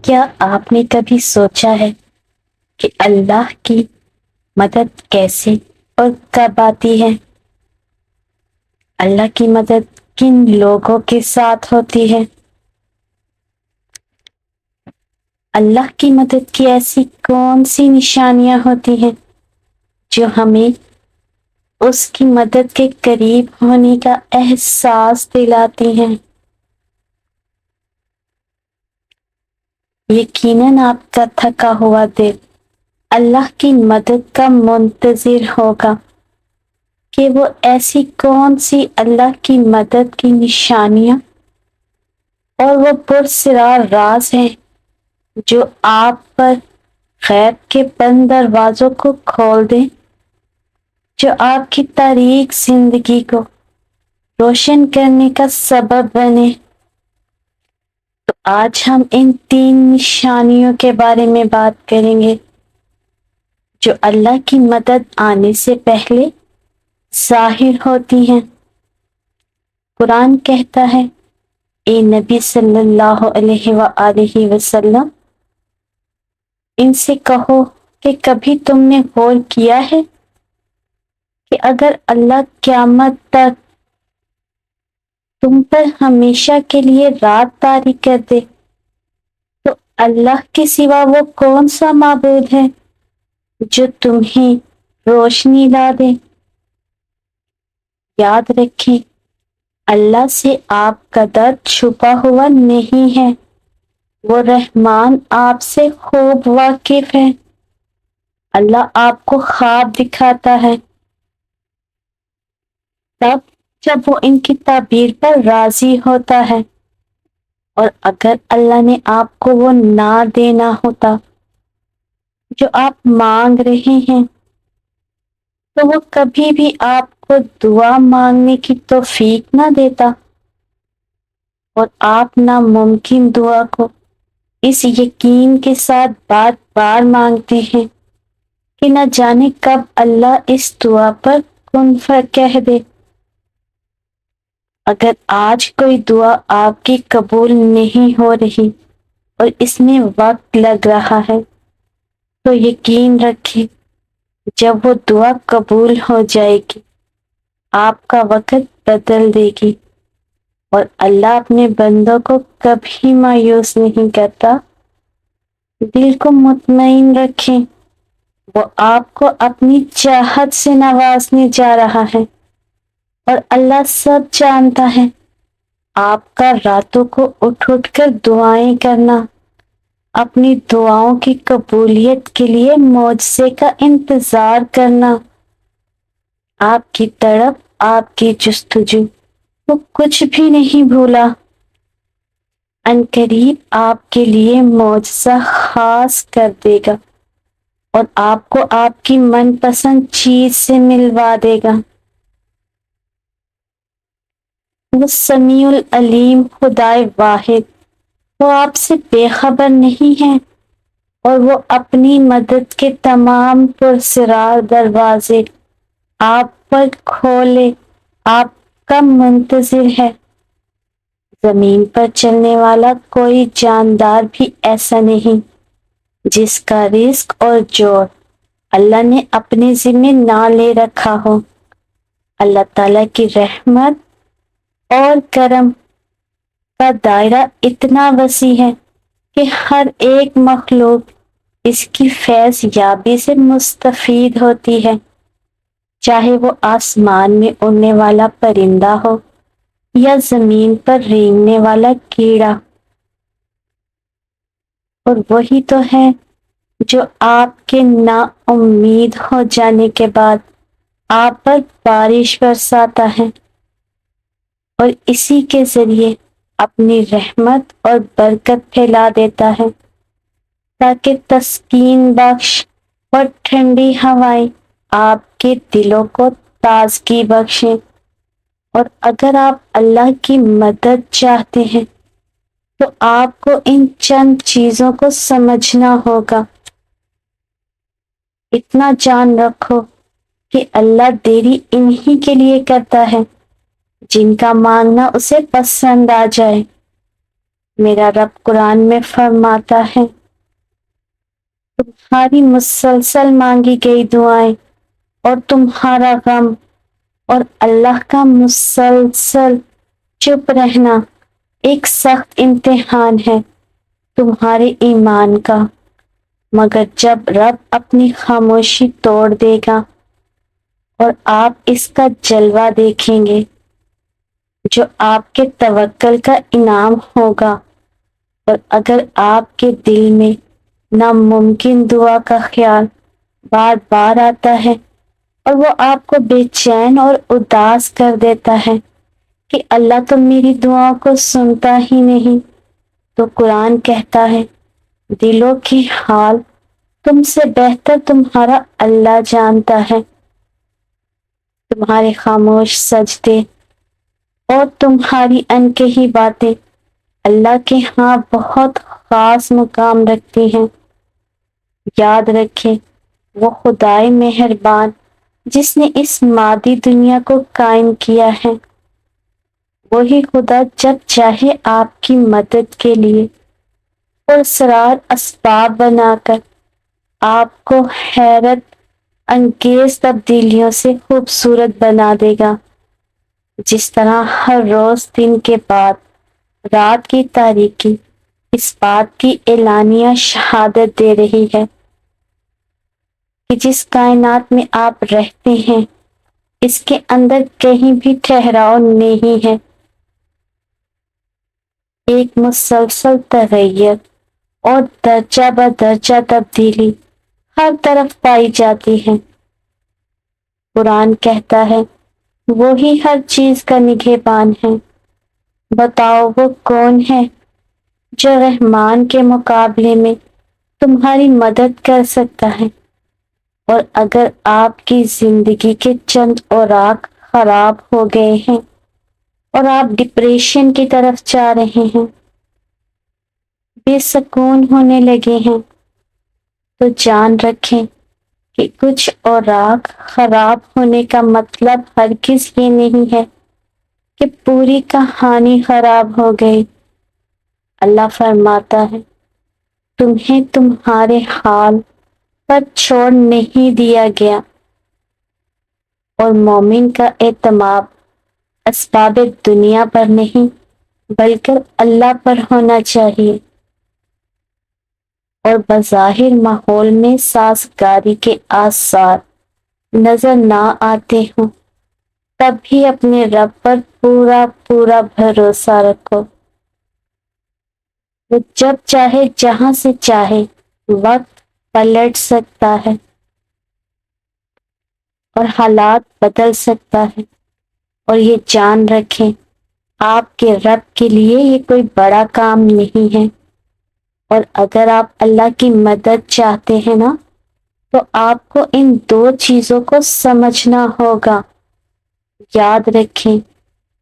کیا آپ نے کبھی سوچا ہے کہ اللہ کی مدد کیسے اور کب آتی ہے؟ اللہ کی مدد کن لوگوں کے ساتھ ہوتی ہے؟ اللہ کی مدد کی ایسی کون سی نشانیاں ہوتی ہیں جو ہمیں اس کی مدد کے قریب ہونے کا احساس دلاتی ہیں؟ یقیناً آپ کا تھکا ہوا دل اللہ کی مدد کا منتظر ہوگا کہ وہ ایسی کون سی اللہ کی مدد کی نشانیاں اور وہ پراسرار راز ہیں جو آپ پر غیب کے بند دروازوں کو کھول دیں، جو آپ کی تاریک زندگی کو روشن کرنے کا سبب بنے۔ تو آج ہم ان 3 نشانیوں کے بارے میں بات کریں گے جو اللہ کی مدد آنے سے پہلے ظاہر ہوتی ہیں۔ قرآن کہتا ہے، اے نبی صلی اللہ علیہ وآلہ وسلم، ان سے کہو کہ کبھی تم نے غور کیا ہے کہ اگر اللہ قیامت تک تم پر ہمیشہ کے لیے رات طاری کر دے تو اللہ کے سوا وہ کون سا معبود ہے جو تمہیں روشنی لا دے؟ یاد رکھیں، اللہ سے آپ کا درد چھپا ہوا نہیں ہے، وہ رحمان آپ سے خوب واقف ہے۔ اللہ آپ کو خواب دکھاتا ہے تب جب وہ ان کی تعبیر پر راضی ہوتا ہے، اور اگر اللہ نے آپ کو وہ نہ دینا ہوتا جو آپ مانگ رہے ہیں تو وہ کبھی بھی آپ کو دعا مانگنے کی توفیق نہ دیتا، اور آپ ناممکن دعا کو اس یقین کے ساتھ بار بار مانگتے ہیں کہ نہ جانے کب اللہ اس دعا پر کن کہہ دے۔ اگر آج کوئی دعا آپ کی قبول نہیں ہو رہی اور اس میں وقت لگ رہا ہے تو یقین رکھیں، جب وہ دعا قبول ہو جائے گی آپ کا وقت بدل دے گی، اور اللہ اپنے بندوں کو کبھی مایوس نہیں کرتا۔ دل کو مطمئن رکھیں، وہ آپ کو اپنی چاہت سے نوازنے جا رہا ہے، اور اللہ سب جانتا ہے۔ آپ کا راتوں کو اٹھ کر دعائیں کرنا، اپنی دعاؤں کی قبولیت کے لیے معجزے کا انتظار کرنا، آپ کی تڑپ، آپ کی جستجو، وہ کچھ بھی نہیں بھولا۔ عنقریب آپ کے لیے معجزہ خاص کر دے گا اور آپ کو آپ کی من پسند چیز سے ملوا دے گا۔ وہ سمیع العلیم خدائے واحد، وہ آپ سے بے خبر نہیں ہے، اور وہ اپنی مدد کے تمام پراسرار دروازے آپ پر کھولے آپ کا منتظر ہے۔ زمین پر چلنے والا کوئی جاندار بھی ایسا نہیں جس کا رزق اور جوڑ اللہ نے اپنے ذمہ نہ لے رکھا ہو۔ اللہ تعالیٰ کی رحمت اور کرم کا دائرہ اتنا وسیع ہے کہ ہر ایک مخلوق اس کی فیض یابی سے مستفید ہوتی ہے، چاہے وہ آسمان میں اڑنے والا پرندہ ہو یا زمین پر رینگنے والا کیڑا۔ اور وہی تو ہے جو آپ کے نا امید ہو جانے کے بعد آپ پر بارش برساتا ہے، اور اسی کے ذریعے اپنی رحمت اور برکت پھیلا دیتا ہے تاکہ تسکین بخش اور ٹھنڈی ہوائیں آپ کے دلوں کو تازگی بخشیں۔ اور اگر آپ اللہ کی مدد چاہتے ہیں تو آپ کو ان چند چیزوں کو سمجھنا ہوگا۔ اتنا جان رکھو کہ اللہ دیری انہی کے لیے کرتا ہے جن کا مانگنا اسے پسند آ جائے۔ میرا رب قرآن میں فرماتا ہے تمہاری مسلسل مانگی گئی دعائیں اور تمہارا غم اور اللہ کا مسلسل چپ رہنا ایک سخت امتحان ہے تمہارے ایمان کا، مگر جب رب اپنی خاموشی توڑ دے گا اور آپ اس کا جلوہ دیکھیں گے جو آپ کے توکل کا انعام ہوگا، اور اگر آپ کے دل میں ناممکن دعا کا خیال بار بار آتا ہے اور وہ آپ کو بے چین اور اداس کر دیتا ہے کہ اللہ تو میری دعاؤں کو سنتا ہی نہیں، تو قرآن کہتا ہے دلوں کی حال تم سے بہتر تمہارا اللہ جانتا ہے۔ تمہارے خاموش سجدے اور تمہاری انکہی باتیں اللہ کے ہاں بہت خاص مقام رکھتی ہیں۔ یاد رکھیں وہ خدائے مہربان جس نے اس مادی دنیا کو قائم کیا ہے، وہی خدا جب چاہے آپ کی مدد کے لیے پراسرار اسباب بنا کر آپ کو حیرت انگیز تبدیلیوں سے خوبصورت بنا دے گا، جس طرح ہر روز دن کے بعد رات کی تاریکی اس بات کی اعلانیہ شہادت دے رہی ہے کہ جس کائنات میں آپ رہتے ہیں اس کے اندر کہیں بھی ٹھہراؤ نہیں ہے، ایک مسلسل تغیر اور درجہ بدرجہ تبدیلی ہر طرف پائی جاتی ہے۔ قرآن کہتا ہے وہی ہر چیز کا نگہبان ہے، بتاؤ وہ کون ہے جو رحمان کے مقابلے میں تمہاری مدد کر سکتا ہے؟ اور اگر آپ کی زندگی کے چند اوراق خراب ہو گئے ہیں اور آپ ڈپریشن کی طرف جا رہے ہیں، بے سکون ہونے لگے ہیں، تو جان رکھیں کہ کچھ اوراق خراب ہونے کا مطلب ہرگز یہ نہیں ہے کہ پوری کہانی خراب ہو گئی۔ اللہ فرماتا ہے تمہیں تمہارے حال پر چھوڑ نہیں دیا گیا، اور مومن کا اعتماد اسباب دنیا پر نہیں بلکہ اللہ پر ہونا چاہیے، اور بظاہر ماحول میں سازگاری کے آثار نظر نہ آتے ہوں تب بھی اپنے رب پر پورا پورا بھروسہ رکھو، وہ جب چاہے جہاں سے چاہے وقت پلٹ سکتا ہے اور حالات بدل سکتا ہے، اور یہ جان رکھیں آپ کے رب کے لیے یہ کوئی بڑا کام نہیں ہے، اور اگر آپ اللہ کی مدد چاہتے ہیں نا تو آپ کو ان دو چیزوں کو سمجھنا ہوگا۔ یاد رکھیں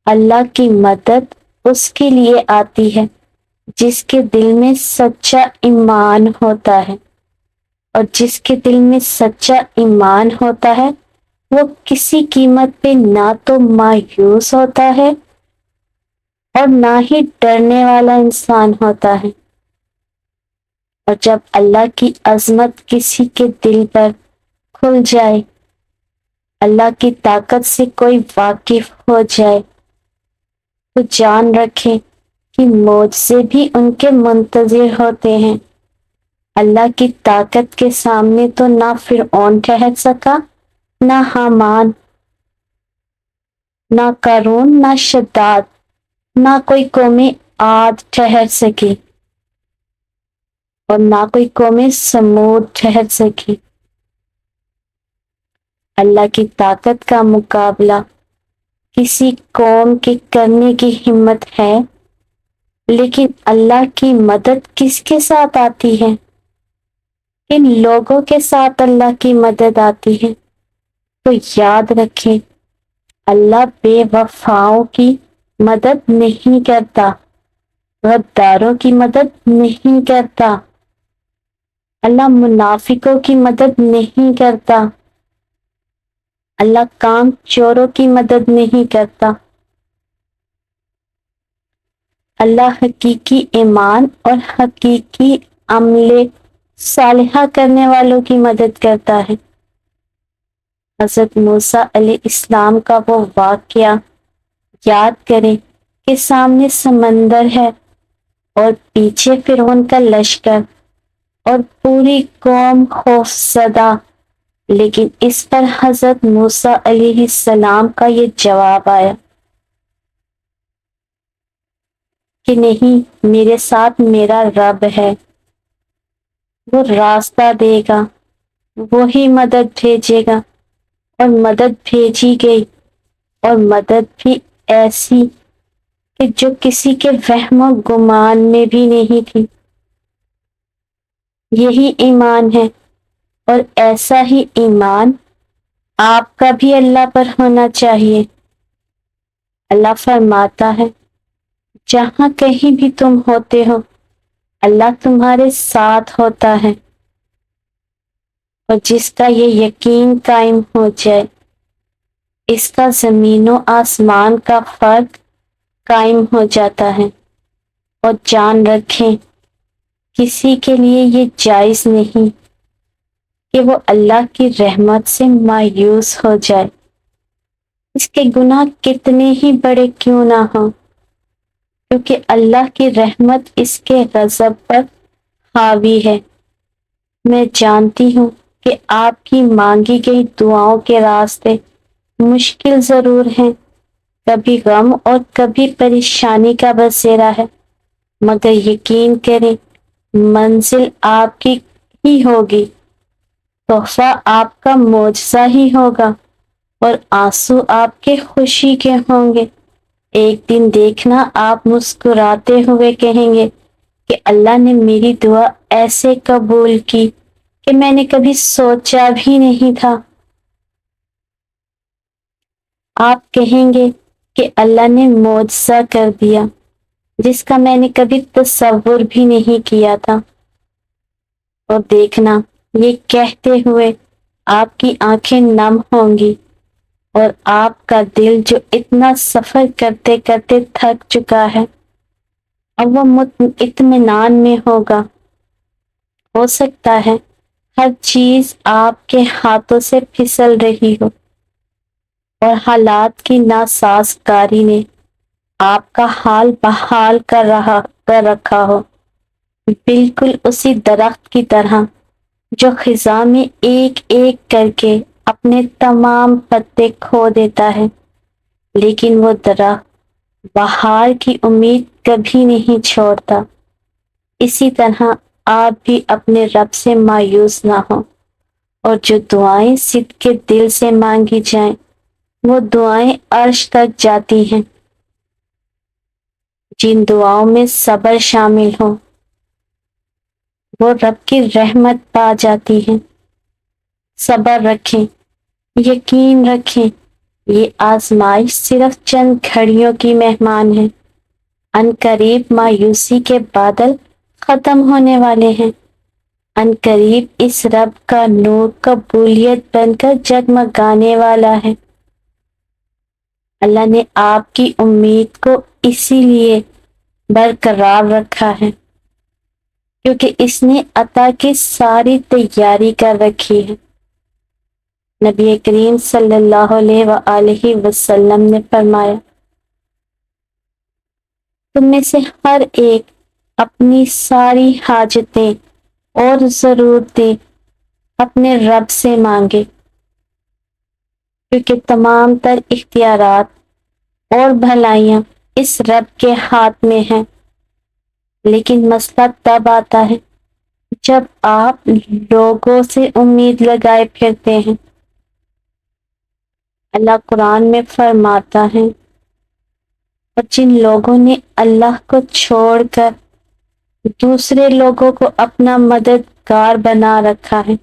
اللہ کی مدد اس کے لیے آتی ہے جس کے دل میں سچا ایمان ہوتا ہے، اور جس کے دل میں سچا ایمان ہوتا ہے وہ کسی قیمت پہ نہ تو مایوس ہوتا ہے اور نہ ہی ڈرنے والا انسان ہوتا ہے، اور جب اللہ کی عظمت کسی کے دل پر کھل جائے، اللہ کی طاقت سے کوئی واقف ہو جائے، تو جان رکھے کہ معجزے بھی ان کے منتظر ہوتے ہیں۔ اللہ کی طاقت کے سامنے تو نہ فرعون ٹھہر سکا، نہ حامان، نہ قارون، نہ شداد، نہ کوئی قوم عاد ٹھہر سکی، اور نہ کوئی قوم سمود ٹھہر سکی۔ اللہ کی طاقت کا مقابلہ کسی قوم کے کرنے کی ہمت ہے، لیکن اللہ کی مدد کس کے ساتھ آتی ہے؟ ان لوگوں کے ساتھ اللہ کی مدد آتی ہے۔ تو یاد رکھیں اللہ بے وفاؤں کی مدد نہیں کرتا، غداروں کی مدد نہیں کرتا، اللہ منافقوں کی مدد نہیں کرتا، اللہ کام چوروں کی مدد نہیں کرتا، اللہ حقیقی ایمان اور حقیقی عمل صالحہ کرنے والوں کی مدد کرتا ہے۔ حضرت موسیٰ علیہ السلام کا وہ واقعہ یاد کریں کہ سامنے سمندر ہے اور پیچھے فرعون کا لشکر اور پوری قوم خوف زدہ، لیکن اس پر حضرت موسیٰ علیہ السلام کا یہ جواب آیا کہ نہیں، میرے ساتھ میرا رب ہے، وہ راستہ دے گا، وہی مدد بھیجے گا۔ اور مدد بھیجی گئی، اور مدد بھی ایسی کہ جو کسی کے وہم و گمان میں بھی نہیں تھی۔ یہی ایمان ہے، اور ایسا ہی ایمان آپ کا بھی اللہ پر ہونا چاہیے۔ اللہ فرماتا ہے، جہاں کہیں بھی تم ہوتے ہو اللہ تمہارے ساتھ ہوتا ہے، اور جس کا یہ یقین قائم ہو جائے، اس کا زمین و آسمان کا فرق قائم ہو جاتا ہے۔ اور جان رکھیں، کسی کے لیے یہ جائز نہیں کہ وہ اللہ کی رحمت سے مایوس ہو جائے، اس کے گناہ کتنے ہی بڑے کیوں نہ ہوں، کیونکہ اللہ کی رحمت اس کے غضب پر حاوی ہے۔ میں جانتی ہوں کہ آپ کی مانگی گئی دعاؤں کے راستے مشکل ضرور ہیں، کبھی غم اور کبھی پریشانی کا بسیرا ہے، مگر یقین کریں منزل آپ کی ہی ہوگی، تحفہ آپ کا معجزہ ہی ہوگا، اور آنسو آپ کے خوشی کے ہوں گے۔ ایک دن دیکھنا آپ مسکراتے ہوئے کہیں گے کہ اللہ نے میری دعا ایسے قبول کی کہ میں نے کبھی سوچا بھی نہیں تھا۔ آپ کہیں گے کہ اللہ نے معجزہ کر دیا جس کا میں نے کبھی تصور بھی نہیں کیا تھا۔ اور دیکھنا یہ کہتے ہوئے آپ کی آنکھیں نم ہوں گی، اور آپ کا دل جو اتنا سفر کرتے کرتے تھک چکا ہے اب وہ اطمینان میں ہوگا۔ ہو سکتا ہے ہر چیز آپ کے ہاتھوں سے پھسل رہی ہو، اور حالات کی ناسازگاری نے آپ کا حال بحال کر رکھا ہو، بالکل اسی درخت کی طرح جو خزاں میں ایک ایک کر کے اپنے تمام پتے کھو دیتا ہے، لیکن وہ درخت بہار کی امید کبھی نہیں چھوڑتا۔ اسی طرح آپ بھی اپنے رب سے مایوس نہ ہوں، اور جو دعائیں صدق کے دل سے مانگی جائیں وہ دعائیں عرش تک جاتی ہیں۔ جن دعاؤں میں صبر شامل ہو وہ رب کی رحمت پا جاتی ہیں۔ صبر رکھیں، یقین رکھیں، یہ آزمائش صرف چند گھڑیوں کی مہمان ہے، ان قریب مایوسی کے بادل ختم ہونے والے ہیں، ان قریب اس رب کا نور قبولیت بن کر جگمگانے والا ہے۔ اللہ نے آپ کی امید کو اسی لیے برقرار رکھا ہے کیونکہ اس نے عطا کی ساری تیاری کر رکھی ہے۔ نبی کریم صلی اللہ علیہ وآلہ وسلم نے فرمایا، تم میں سے ہر ایک اپنی ساری حاجتیں اور ضرورتیں اپنے رب سے مانگے، کیونکہ تمام تر اختیارات اور بھلائیاں اس رب کے ہاتھ میں ہیں۔ لیکن مسئلہ تب آتا ہے جب آپ لوگوں سے امید لگائے پھرتے ہیں۔ اللہ قرآن میں فرماتا ہے، اور جن لوگوں نے اللہ کو چھوڑ کر دوسرے لوگوں کو اپنا مددگار بنا رکھا ہے،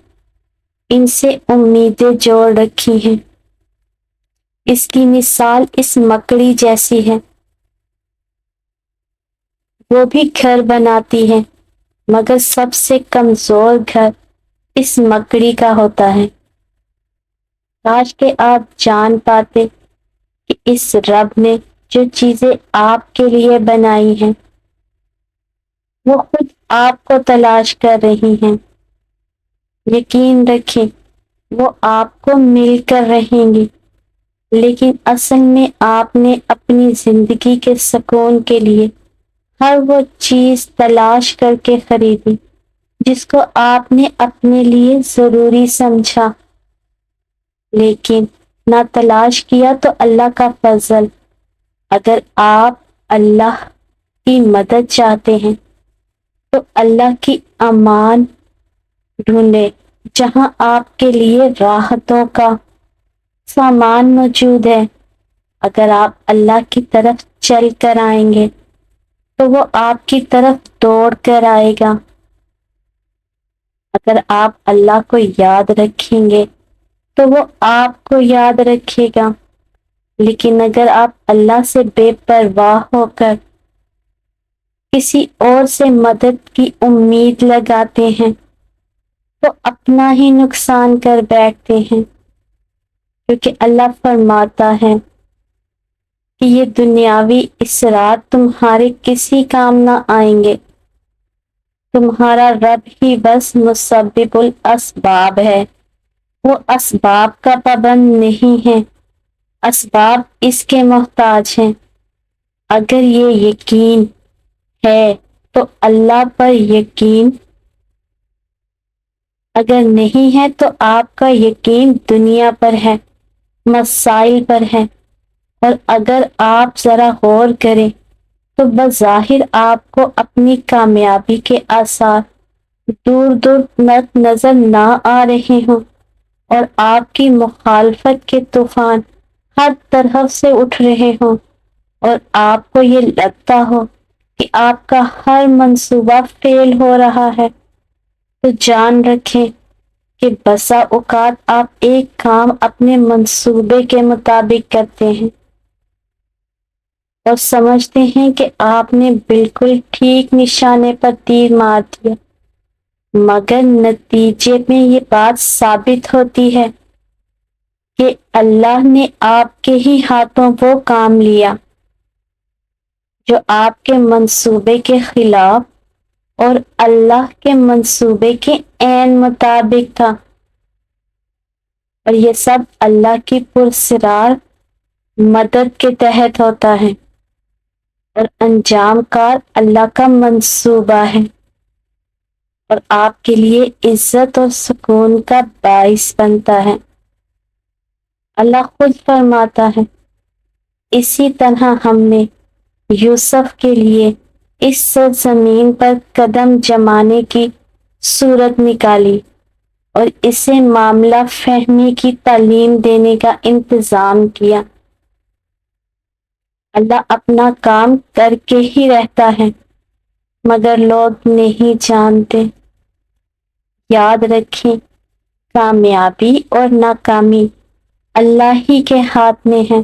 ان سے امیدیں جوڑ رکھی ہیں، اس کی مثال اس مکڑی جیسی ہے، وہ بھی گھر بناتی ہے مگر سب سے کمزور گھر اس مکڑی کا ہوتا ہے۔ کاش کہ آپ جان پاتے کہ اس رب نے جو چیزیں آپ کے لیے بنائی ہیں وہ خود آپ کو تلاش کر رہی ہیں۔ یقین رکھیں وہ آپ کو مل کر رہیں گی، لیکن اصل میں آپ نے اپنی زندگی کے سکون کے لیے ہر وہ چیز تلاش کر کے خریدی جس کو آپ نے اپنے لیے ضروری سمجھا، لیکن نہ تلاش کیا تو اللہ کا فضل۔ اگر آپ اللہ کی مدد چاہتے ہیں تو اللہ کی امان ڈھونڈے جہاں آپ کے لیے راحتوں کا سامان موجود ہے۔ اگر آپ اللہ کی طرف چل کر آئیں گے تو وہ آپ کی طرف دوڑ کر آئے گا۔ اگر آپ اللہ کو یاد رکھیں گے تو وہ آپ کو یاد رکھے گا، لیکن اگر آپ اللہ سے بے پرواہ ہو کر کسی اور سے مدد کی امید لگاتے ہیں تو اپنا ہی نقصان کر بیٹھتے ہیں، کیونکہ اللہ فرماتا ہے کہ یہ دنیاوی اثرات تمہارے کسی کام نہ آئیں گے، تمہارا رب ہی بس مسبب الاسباب ہے، وہ اسباب کا پابند نہیں ہے، اسباب اس کے محتاج ہیں۔ اگر یہ یقین ہے تو اللہ پر یقین، اگر نہیں ہے تو آپ کا یقین دنیا پر ہے، مسائل پر ہے، اور اگر آپ ذرا غور کریں تو بظاہر آپ کو اپنی کامیابی کے آثار دور دور نظر نہ آ رہے ہوں، اور آپ کی مخالفت کے طوفان ہر طرف سے اٹھ رہے ہوں، اور آپ کو یہ لگتا ہو کہ آپ کا ہر منصوبہ فیل ہو رہا ہے، تو جان رکھیں کہ بسا اوقات آپ ایک کام اپنے منصوبے کے مطابق کرتے ہیں اور سمجھتے ہیں کہ آپ نے بالکل ٹھیک نشانے پر تیر مار دیا، مگر نتیجے میں یہ بات ثابت ہوتی ہے کہ اللہ نے آپ کے ہی ہاتھوں وہ کام لیا جو آپ کے منصوبے کے خلاف اور اللہ کے منصوبے کے عین مطابق تھا، اور یہ سب اللہ کی پرسرار مدد کے تحت ہوتا ہے، اور انجام کار اللہ کا منصوبہ ہے، اور آپ کے لیے عزت اور سکون کا باعث بنتا ہے۔ اللہ خود فرماتا ہے، اسی طرح ہم نے یوسف کے لیے اس سرزمین پر قدم جمانے کی صورت نکالی اور اسے معاملہ فہمی کی تعلیم دینے کا انتظام کیا۔ اللہ اپنا کام کر کے ہی رہتا ہے، مگر لوگ نہیں جانتے۔ یاد رکھیں، کامیابی اور ناکامی اللہ ہی کے ہاتھ میں ہے،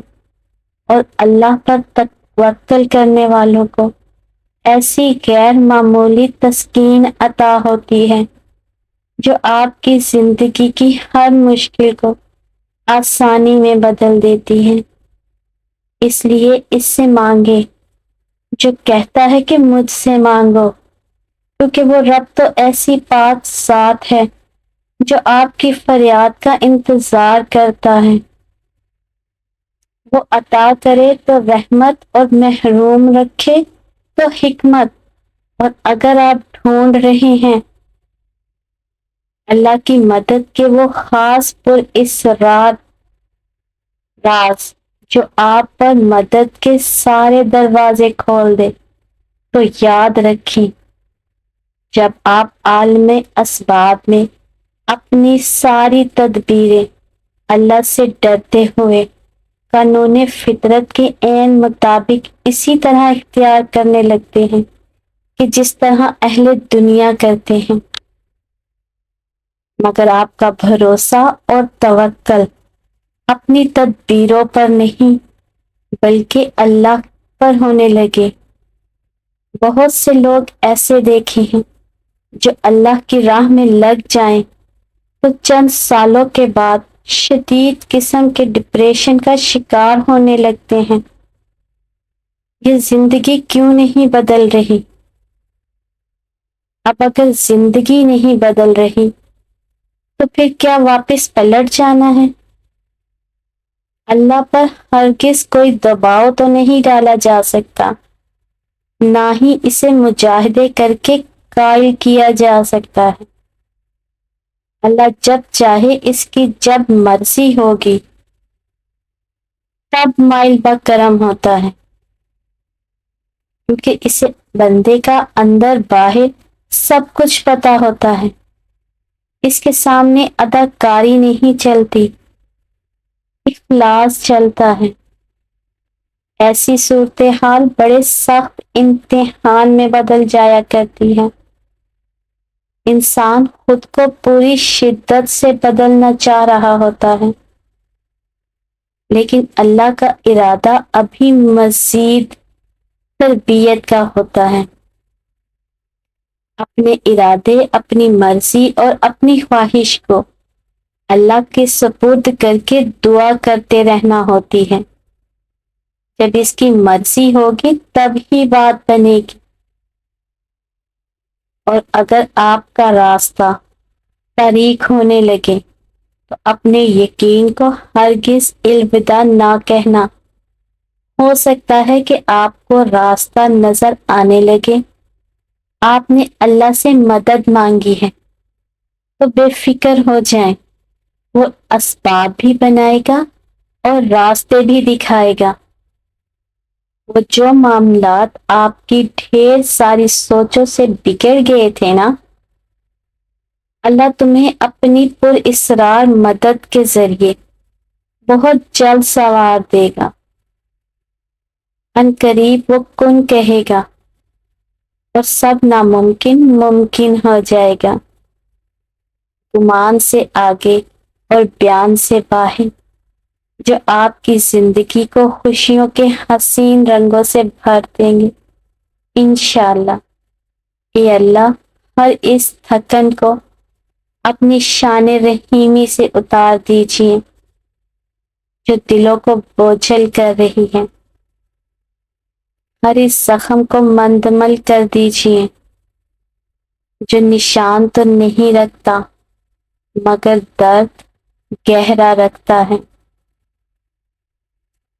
اور اللہ پر توکل کرنے والوں کو ایسی غیر معمولی تسکین عطا ہوتی ہے جو آپ کی زندگی کی ہر مشکل کو آسانی میں بدل دیتی ہے۔ اس لیے اس سے مانگے جو کہتا ہے کہ مجھ سے مانگو، کیونکہ وہ رب تو ایسی پاک ذات ہے جو آپ کی فریاد کا انتظار کرتا ہے۔ وہ عطا کرے تو رحمت اور محروم رکھے تو حکمت، اور اگر آپ ڈھونڈ رہے ہیں اللہ کی مدد کے وہ خاص پر اسرار راز جو آپ پر مدد کے سارے دروازے کھول دے، تو یاد رکھیں جب آپ عالم اسباب میں اپنی ساری تدبیریں اللہ سے ڈرتے ہوئے قانون فطرت کے عین مطابق اسی طرح اختیار کرنے لگتے ہیں کہ جس طرح اہل دنیا کرتے ہیں، مگر آپ کا بھروسہ اور توکل اپنی تدبیروں پر نہیں بلکہ اللہ پر ہونے لگے۔ بہت سے لوگ ایسے دیکھے ہیں جو اللہ کی راہ میں لگ جائیں تو چند سالوں کے بعد شدید قسم کے ڈپریشن کا شکار ہونے لگتے ہیں۔ یہ زندگی کیوں نہیں بدل رہی؟ اب اگر زندگی نہیں بدل رہی تو پھر کیا واپس پلٹ جانا ہے؟ اللہ پر ہرگز کوئی دباؤ تو نہیں ڈالا جا سکتا، نہ ہی اسے مجاہدے کر کے قائل کیا جا سکتا ہے۔ اللہ جب چاہے، اس کی جب مرضی ہوگی تب مائل بکرم ہوتا ہے، کیونکہ اسے بندے کا اندر باہر سب کچھ پتا ہوتا ہے۔ اس کے سامنے اداکاری نہیں چلتی، اخلاص چلتا ہے۔ ایسی صورتحال بڑے سخت امتحان میں بدل جایا کرتی ہے۔ انسان خود کو پوری شدت سے بدلنا چاہ رہا ہوتا ہے، لیکن اللہ کا ارادہ ابھی مزید تربیت کا ہوتا ہے۔ اپنے ارادے، اپنی مرضی اور اپنی خواہش کو اللہ کے سپرد کر کے دعا کرتے رہنا ہوتی ہے۔ جب اس کی مرضی ہوگی تب ہی بات بنے گی۔ اور اگر آپ کا راستہ طریق ہونے لگے تو اپنے یقین کو ہرگز الوداع نہ کہنا۔ ہو سکتا ہے کہ آپ کو راستہ نظر آنے لگے، آپ نے اللہ سے مدد مانگی ہے، تو بے فکر ہو جائیں، وہ اسباب بھی بنائے گا اور راستے بھی دکھائے گا۔ وہ جو معاملات آپ کی ڈھیر ساری سوچوں سے بگڑ گئے تھے نا، اللہ تمہیں اپنی پر اسرار مدد کے ذریعے بہت جلد سنوار دے گا۔ ان قریب وہ کن کہے گا اور سب ناممکن ممکن ہو جائے گا۔ گمان سے آگے اور بیان سے باہر، جو آپ کی زندگی کو خوشیوں کے حسین رنگوں سے بھر دیں گے انشاءاللہ۔ اے اللہ، ہر اس تھکن کو اپنی شان رحیمی سے اتار دیجیے جو دلوں کو بوجھل کر رہی ہے۔ ہر اس زخم کو مندمل کر دیجیے جو نشان تو نہیں رکھتا مگر درد گہرا رکھتا ہے۔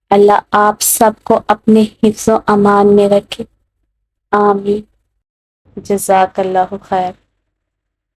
اللہ آپ سب کو اپنے حفظ و امان میں رکھے، آمین۔ جزاک اللہ خیر۔